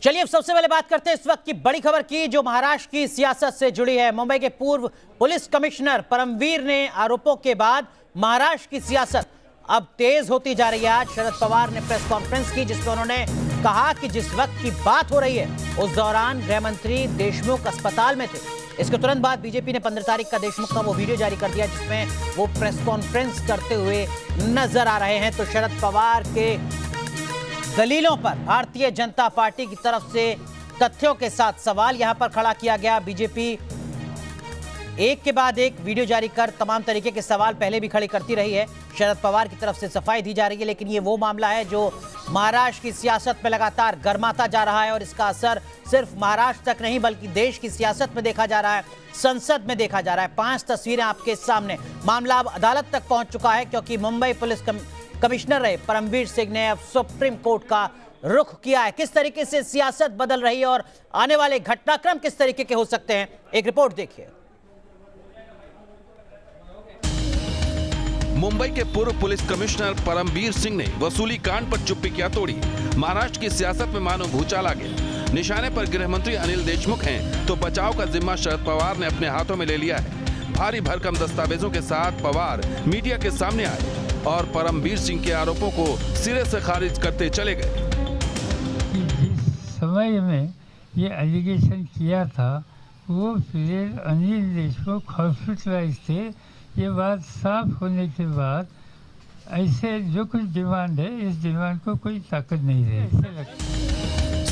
चलिए अब सबसे पहले बात करते हैं इस वक्त की बड़ी खबर की, जो महाराष्ट्र की सियासत से जुड़ी है। मुंबई के पूर्व पुलिस कमिश्नर परमवीर ने आरोपों के बाद महाराष्ट्र की सियासत अब तेज होती जा रही है। आज शरद पवार ने प्रेस कॉन्फ्रेंस की, जिसमें उन्होंने कहा कि जिस वक्त की बात हो रही है उस दौरान गृह मंत्री देशमुख अस्पताल में थे। इसके तुरंत बाद बीजेपी ने 15 तारीख का देशमुख का वो वीडियो जारी कर दिया जिसमें वो प्रेस कॉन्फ्रेंस करते हुए नजर आ रहे हैं। तो शरद पवार के दलीलों पर भारतीय जनता पार्टी की तरफ से तथ्यों के साथ सवाल यहां पर खड़ा किया गया। बीजेपी एक के बाद एक वीडियो जारी कर तमाम तरीके के सवाल पहले भी खड़े करती रही है। शरद पवार की तरफ से सफाई दी जा रही है, लेकिन ये वो मामला है जो महाराष्ट्र की सियासत में लगातार गर्माता जा रहा है और इसका असर सिर्फ महाराष्ट्र तक नहीं बल्कि देश की सियासत में देखा जा रहा है, संसद में देखा जा रहा है। 5 तस्वीरें आपके सामने। मामला अब अदालत तक पहुंच चुका है क्योंकि मुंबई पुलिस कमिश्नर रहे परमवीर सिंह ने अब सुप्रीम कोर्ट का रुख किया है। किस तरीके से सियासत बदल रही है और आने वाले घटनाक्रम किस तरीके के हो सकते हैं, एक रिपोर्ट देखिए। मुंबई के पूर्व पुलिस कमिश्नर परमवीर सिंह ने वसूली कांड पर चुप्पी क्या तोड़ी। महाराष्ट्र की सियासत में मानो भूचाल आ गया। निशाने पर गृह मंत्री अनिल देशमुख हैं तो बचाव का जिम्मा शरद पवार ने अपने हाथों में ले लिया है। भारी भरकम दस्तावेजों के साथ पवार मीडिया के सामने आए और परमवीर सिंह के आरोपों को सिरे से खारिज करते चले गए। जिस समय में ये एलिगेशन किया था वो फिर अनिल देशमुख हॉस्पिटलाइज थे। ये बात साफ होने के बाद ऐसे जो कुछ डिमांड है इस डिमांड को कोई ताकत नहीं रही।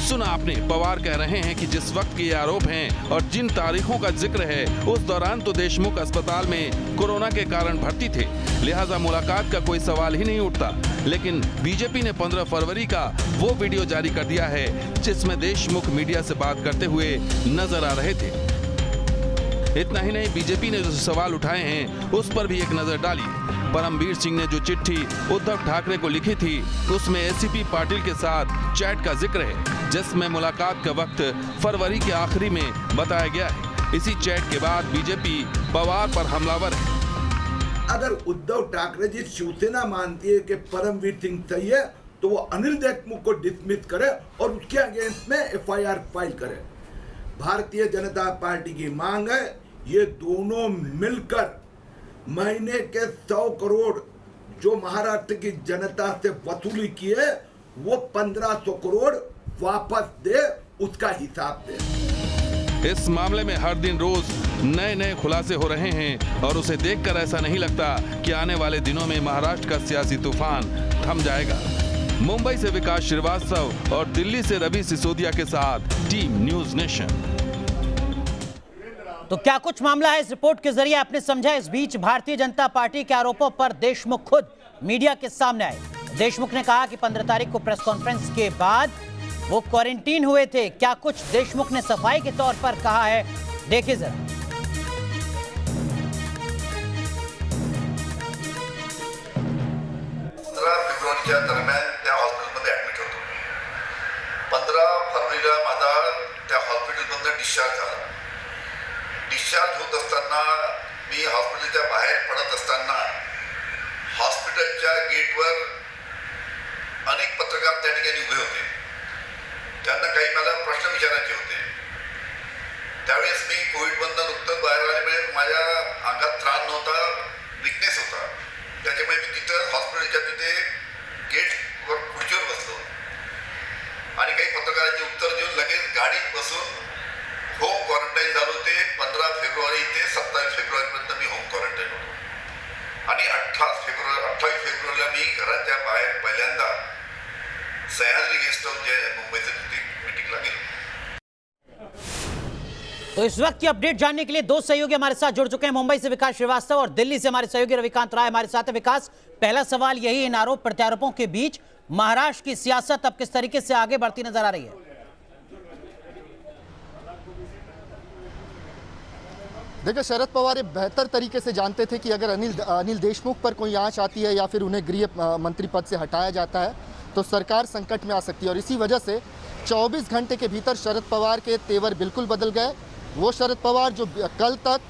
सुना आपने, पवार कह रहे हैं कि जिस वक्त के ये आरोप हैं और जिन तारीखों का जिक्र है उस दौरान तो देशमुख अस्पताल में कोरोना के कारण भर्ती थे, लिहाजा मुलाकात का कोई सवाल ही नहीं उठता। लेकिन बीजेपी ने 15 फरवरी का वो वीडियो जारी कर दिया है जिसमें देशमुख मीडिया से बात करते हुए नजर आ रहे थे। इतना ही नहीं, बीजेपी ने जो सवाल उठाए हैं उस पर भी एक नजर डाली। परमवीर सिंह ने जो चिट्ठी उद्धव ठाकरे को लिखी थी उसमें एसीपी पाटिल के साथ चैट का जिक्र है जिसमें मुलाकात का वक्त फरवरी के आखिरी में बताया गया है। इसी चैट के बाद बीजेपी पवार पर हमलावर है। अगर उद्धव ठाकरे जी शिवसेना मानती है कि परमवीर सिंह सही है तो वो अनिल देशमुख को डिसमिस करे और उसके अगेंस्ट में एफआईआर फाइल करे। भारतीय जनता पार्टी की मांग है ये दोनों मिलकर महीने के 100 करोड़ जो महाराष्ट्र की जनता से वसूली की है वो 1500 करोड़ वापस दे, उसका हिसाब दे। इस मामले में हर दिन रोज नए खुलासे हो रहे हैं और उसे देखकर ऐसा नहीं लगता कि आने वाले दिनों में महाराष्ट्र का सियासी तूफान थम जाएगा। मुंबई से विकास श्रीवास्तव और दिल्ली से रवि सिसोदिया के साथ टीम न्यूज नेशन। तो क्या कुछ मामला है इस रिपोर्ट के जरिए आपने समझा। इस बीच भारतीय जनता पार्टी के आरोपों पर देशमुख खुद मीडिया के सामने आए। देशमुख ने कहा कि 15 तारीख को प्रेस कॉन्फ्रेंस के बाद वो क्वारंटीन हुए थे। क्या कुछ देशमुख ने सफाई के तौर पर कहा है, देखिए जरा। 15 फेब्रुवारीच्या दरम्यान त्या हॉस्पिटलमध्ये ऍडमिट होतो। 15 फरवरीला माझा त्या हॉस्पिटलमधून डिस्चार्ज झाला। डिस्चार्ज होत असताना मी हॉस्पिटलच्या बाहेर पडत असताना हॉस्पिटलच्या गेटवर अनेक पत्रकार त्या ठिकाणी उभे होते। त्यांना काही मला प्रश्न विचारायचे होते। त्यावेळेस मी कोविडमधून नुकतंच बाहेर आल्यामुळे माझ्या अंगात त्राण नव्हता, विकनेस होता। त्याच्यामुळे मी तिथं हॉस्पिटलच्या तिथे गेटवर खुर्चीवर बसलो आणि काही पत्रकारांची उत्तर देऊन लगेच गाडीत बसून होम क्वारंटाईन झालो। ते 15 फेब्रुवारी ते 27 फेब्रुवारीपर्यंत मी होम क्वारंटाईन होतो आणि 28 फेब्रुवारीला मी घराच्या बाहेर पहिल्यांदा सह्याद्री गेस्ट हाऊस जे मुंबईचं तिथे मीटिंगला गेलो। तो इस वक्त की अपडेट जानने के लिए 2 सहयोगी हमारे साथ जुड़ चुके हैं। मुंबई से विकास श्रीवास्तव और दिल्ली से हमारे सहयोगी रविकांत राय हमारे साथ है। विकास, पहला सवाल यही, इन आरोप प्रत्यारोपों के बीच महाराष्ट्र की सियासत अब किस तरीके से आगे बढ़ती नजर आ रही है? देखिए, शरद पवार ये बेहतर तरीके से जानते थे कि अगर अनिल देशमुख पर कोई आंच आती है या फिर उन्हें गृह मंत्री पद से हटाया जाता है तो सरकार संकट में आ सकती है। और इसी वजह से 24 घंटे के भीतर शरद पवार के तेवर बिल्कुल बदल गए। वो शरद पवार जो कल तक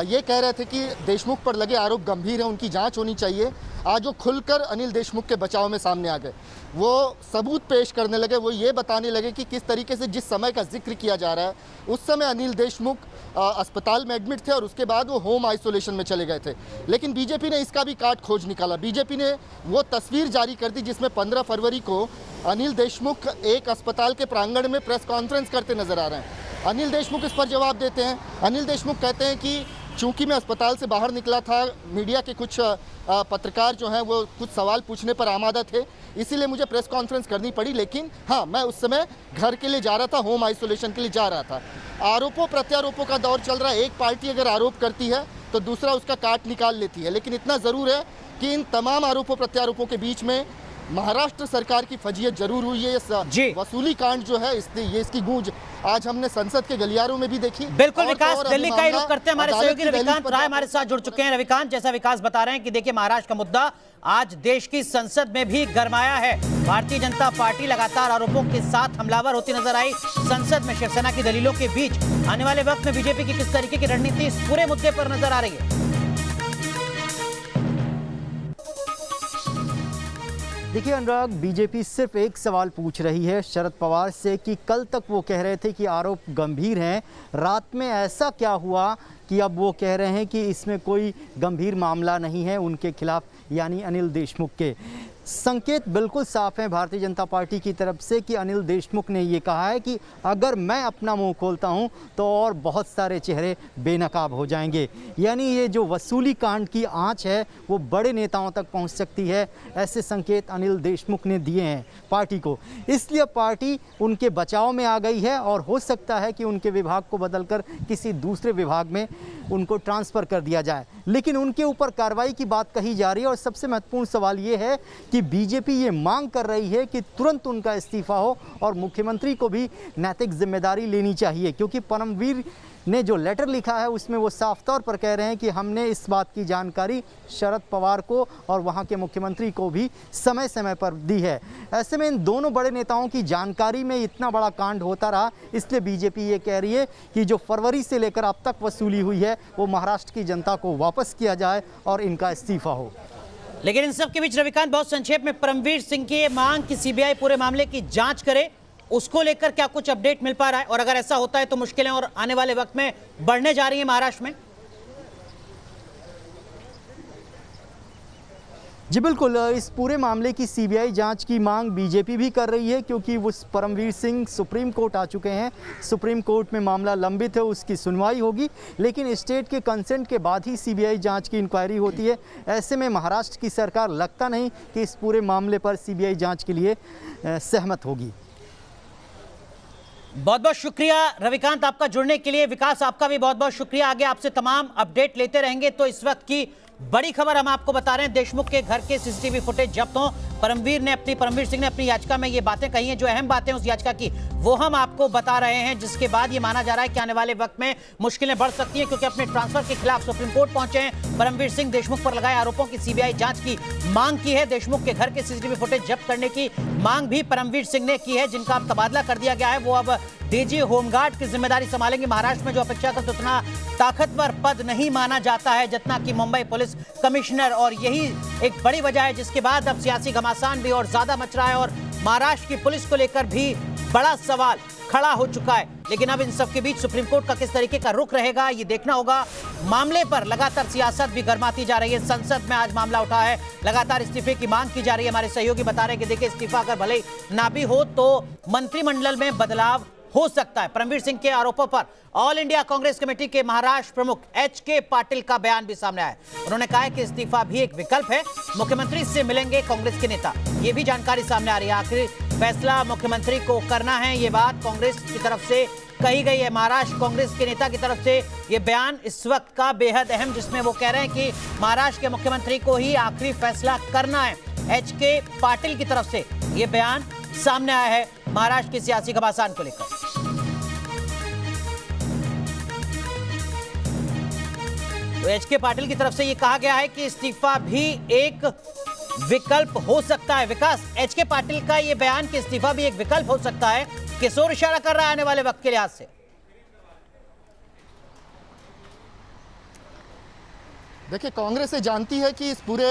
ये कह रहे थे कि देशमुख पर लगे आरोप गंभीर है, उनकी जांच होनी चाहिए, आज वो खुलकर अनिल देशमुख के बचाव में सामने आ गए। वो सबूत पेश करने लगे, वो ये बताने लगे कि किस तरीके से जिस समय का जिक्र किया जा रहा है उस समय अनिल देशमुख अस्पताल में एडमिट थे और उसके बाद वो होम आइसोलेशन में चले गए थे। लेकिन बीजेपी ने इसका भी काट खोज निकाला। बीजेपी ने वो तस्वीर जारी कर दी जिसमें 15 फरवरी को अनिल देशमुख एक अस्पताल के प्रांगण में प्रेस कॉन्फ्रेंस करते नजर आ रहे हैं। अनिल देशमुख इस पर जवाब देते हैं। अनिल देशमुख कहते हैं कि चूंकि मैं अस्पताल से बाहर निकला था, मीडिया के कुछ पत्रकार जो हैं वो कुछ सवाल पूछने पर आमादा थे, इसीलिए मुझे प्रेस कॉन्फ्रेंस करनी पड़ी। लेकिन हाँ, मैं उस समय घर के लिए जा रहा था, होम आइसोलेशन के लिए जा रहा था। आरोपों प्रत्यारोपों का दौर चल रहा है। एक पार्टी अगर आरोप करती है तो दूसरा उसका काट निकाल लेती है। लेकिन इतना ज़रूर है कि इन तमाम आरोपों प्रत्यारोपों के बीच में महाराष्ट्र सरकार की फजीयत जरूर हुई है। ये वसूली कांड जो है ये इसकी गूंज आज हमने संसद के गलियारों में भी देखी। बिल्कुल विकास, दिल्ली का ही रुख करते हैं। हमारे सहयोगी रविकांत राय हमारे साथ जुड़ चुके हैं। रविकांत, जैसा विकास बता रहे हैं कि देखिए महाराष्ट्र का मुद्दा आज देश की संसद में भी गरमाया है। भारतीय जनता पार्टी लगातार आरोपों के साथ हमलावर होती नजर आई संसद में। शिवसेना की दलीलों के बीच आने वाले वक्त में बीजेपी की किस तरीके की रणनीति इस पूरे मुद्दे पर नजर आ रही है? देखिए अनुराग, बीजेपी सिर्फ एक सवाल पूछ रही है शरद पवार से कि कल तक वो कह रहे थे कि आरोप गंभीर हैं, रात में ऐसा क्या हुआ कि अब वो कह रहे हैं कि इसमें कोई गंभीर मामला नहीं है उनके खिलाफ, यानी अनिल देशमुख के। संकेत बिल्कुल साफ है भारतीय जनता पार्टी की तरफ से कि अनिल देशमुख ने ये कहा है कि अगर मैं अपना मुंह खोलता हूं तो और बहुत सारे चेहरे बेनकाब हो जाएंगे। यानी ये जो वसूली कांड की आंच है वो बड़े नेताओं तक पहुंच सकती है, ऐसे संकेत अनिल देशमुख ने दिए हैं पार्टी को। इसलिए पार्टी उनके बचाव में आ गई है और हो सकता है कि उनके विभाग को बदलकर किसी दूसरे विभाग में उनको ट्रांसफ़र कर दिया जाए। लेकिन उनके ऊपर कार्रवाई की बात कही जा रही है और सबसे महत्वपूर्ण सवाल ये है कि बीजेपी ये मांग कर रही है कि तुरंत उनका इस्तीफा हो और मुख्यमंत्री को भी नैतिक जिम्मेदारी लेनी चाहिए, क्योंकि परमवीर ने जो लेटर लिखा है उसमें वो साफ तौर पर कह रहे हैं कि हमने इस बात की जानकारी शरद पवार को और वहाँ के मुख्यमंत्री को भी समय समय पर दी है। ऐसे में इन दोनों बड़े नेताओं की जानकारी में इतना बड़ा कांड होता रहा, इसलिए बीजेपी ये कह रही है कि जो फरवरी से लेकर अब तक वसूली हुई है वो महाराष्ट्र की जनता को वापस किया जाए और इनका इस्तीफा हो। लेकिन इन सब के बीच रविकांत, बहुत संक्षेप में परमवीर सिंह की मांग कि सीबीआई पूरे मामले की जांच करे, उसको लेकर क्या कुछ अपडेट मिल पा रहा है? और अगर ऐसा होता है तो मुश्किलें और आने वाले वक्त में बढ़ने जा रही हैं महाराष्ट्र में? जी बिल्कुल, इस पूरे मामले की सीबीआई जांच की मांग बीजेपी भी कर रही है, क्योंकि वो परमवीर सिंह सुप्रीम कोर्ट आ चुके हैं। सुप्रीम कोर्ट में मामला लंबित है, उसकी सुनवाई होगी, लेकिन स्टेट के कंसेंट के बाद ही सीबीआई जांच की इंक्वायरी होती है। ऐसे में महाराष्ट्र की सरकार लगता नहीं कि इस पूरे मामले पर सीबीआई जांच के लिए सहमत होगी। बहुत बहुत शुक्रिया रविकांत आपका जुड़ने के लिए। विकास, आपका भी बहुत बहुत शुक्रिया। आगे आपसे तमाम अपडेट लेते रहेंगे। तो इस वक्त की बड़ी खबर हम आपको बता रहे हैं, देशमुख के घर के सीसीटीवी फुटेज जब्त हों। परमवीर सिंह ने अपनी याचिका में ये बातें कही हैं, जो अहम बातें उस याचिका की वो हम आपको बता रहे हैं, जिसके बाद ये माना जा रहा है कि आने वाले वक्त में मुश्किलें बढ़ सकती हैं, क्योंकि अपने ट्रांसफर के खिलाफ सुप्रीम कोर्ट पहुंचे हैं परमवीर सिंह। देशमुख पर लगाए आरोपों की सीबीआई जांच की मांग की है। देशमुख के घर के सीसीटीवी फुटेज जब्त करने की मांग भी परमवीर सिंह ने की है, जिनका अब तबादला कर दिया गया है। वो अब डीजी होमगार्ड की जिम्मेदारी संभालेंगे। महाराष्ट्र में जो अपेक्षाकृत उतना ताकतवर पद नहीं माना जाता है जितना कि मुंबई पुलिस कमिश्नर, और यही एक बड़ी वजह है जिसके बाद अब सियासी घमासान भी और ज्यादा मच रहा है और महाराष्ट्र की पुलिस को लेकर भी बड़ा सवाल खड़ा हो चुका है। लेकिन अब इन सब के बीच सुप्रीम कोर्ट का किस तरीके का रुख रहेगा ये देखना होगा। मामले पर लगातार सियासत भी गर्माती जा रही है। संसद में आज मामला उठा है, लगातार इस्तीफे की मांग की जा रही है। हमारे सहयोगी बता रहे हैं कि देखिए, इस्तीफा अगर भले ना भी हो तो मंत्रिमंडल में बदलाव हो सकता है। परमवीर सिंह के आरोपों पर ऑल इंडिया कांग्रेस कमेटी के महाराष्ट्र प्रमुख एच.के. पाटिल का बयान भी सामने आया। उन्होंने कहा है कि इस्तीफा भी एक विकल्प है, मुख्यमंत्री से मिलेंगे कांग्रेस के नेता। ये भी जानकारी सामने आ रही है। आखिर फैसला मुख्यमंत्री को करना है, ये बात कांग्रेस की तरफ से कही गई है। महाराष्ट्र कांग्रेस के नेता की तरफ से ये बयान इस वक्त का बेहद अहम, जिसमें वो कह रहे हैं कि महाराष्ट्र के मुख्यमंत्री को ही आखिरी फैसला करना है। एच.के. पाटिल की तरफ से ये बयान सामने आया है महाराष्ट्र के सियासी घमासान को लेकर। तो एच.के. पाटिल की तरफ से यह कहा गया है कि इस्तीफा भी एक विकल्प हो सकता है। विकास, एच.के. पाटिल का यह बयान कि इस्तीफा भी एक विकल्प हो सकता है, किस ओर इशारा कर रहा है आने वाले वक्त के लिहाज से? देखिए, कांग्रेस ये जानती है कि इस पूरे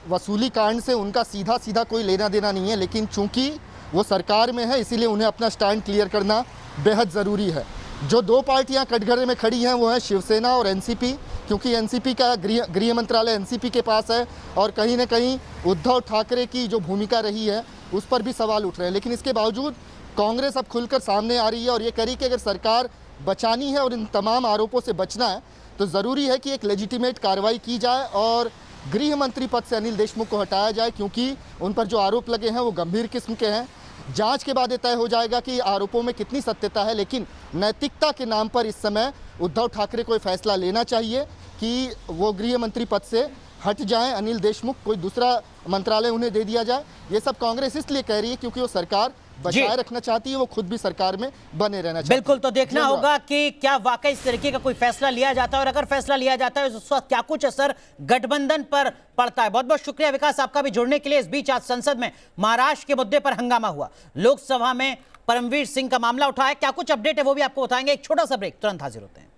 वसूली कांड से उनका सीधा सीधा कोई लेना देना नहीं है, लेकिन चूंकि वो सरकार में है इसीलिए उन्हें अपना स्टैंड क्लियर करना बेहद ज़रूरी है। जो दो पार्टियां कटघरे में खड़ी हैं वो है शिवसेना और एनसीपी, क्योंकि एनसीपी का गृह मंत्रालय एनसीपी के पास है और कहीं ना कहीं उद्धव ठाकरे की जो भूमिका रही है उस पर भी सवाल उठ रहे हैं। लेकिन इसके बावजूद कांग्रेस अब खुलकर सामने आ रही है और ये कह रही है कि अगर सरकार बचानी है और इन तमाम आरोपों से बचना है तो ज़रूरी है कि एक लेजिटिमेट कार्रवाई की जाए और गृह मंत्री पद से अनिल देशमुख को हटाया जाए, क्योंकि उन पर जो आरोप लगे हैं वो गंभीर किस्म के हैं। जांच के बाद ये तय हो जाएगा कि आरोपों में कितनी सत्यता है, लेकिन नैतिकता के नाम पर इस समय उद्धव ठाकरे को फैसला लेना चाहिए कि वो गृह मंत्री पद से हट जाएं, अनिल देशमुख कोई दूसरा मंत्रालय उन्हें दे दिया जाए। ये सब कांग्रेस इसलिए कह रही है क्योंकि वो सरकार बचाए रखना चाहती है, वो खुद भी सरकार में बने रहना चाहती है। बिल्कुल, तो देखना होगा कि क्या वाकई इस तरीके का कोई फैसला लिया जाता है और अगर फैसला लिया जाता है तो उस वक्त क्या कुछ असर गठबंधन पर पड़ता है। बहुत बहुत शुक्रिया विकास आपका भी जुड़ने के लिए। इस बीच आज संसद में महाराष्ट्र के मुद्दे पर हंगामा हुआ, लोकसभा में परमवीर सिंह का मामला उठा है। क्या कुछ अपडेट है वो भी आपको बताएंगे। एक छोटा सा ब्रेक, तुरंत हाजिर होते हैं।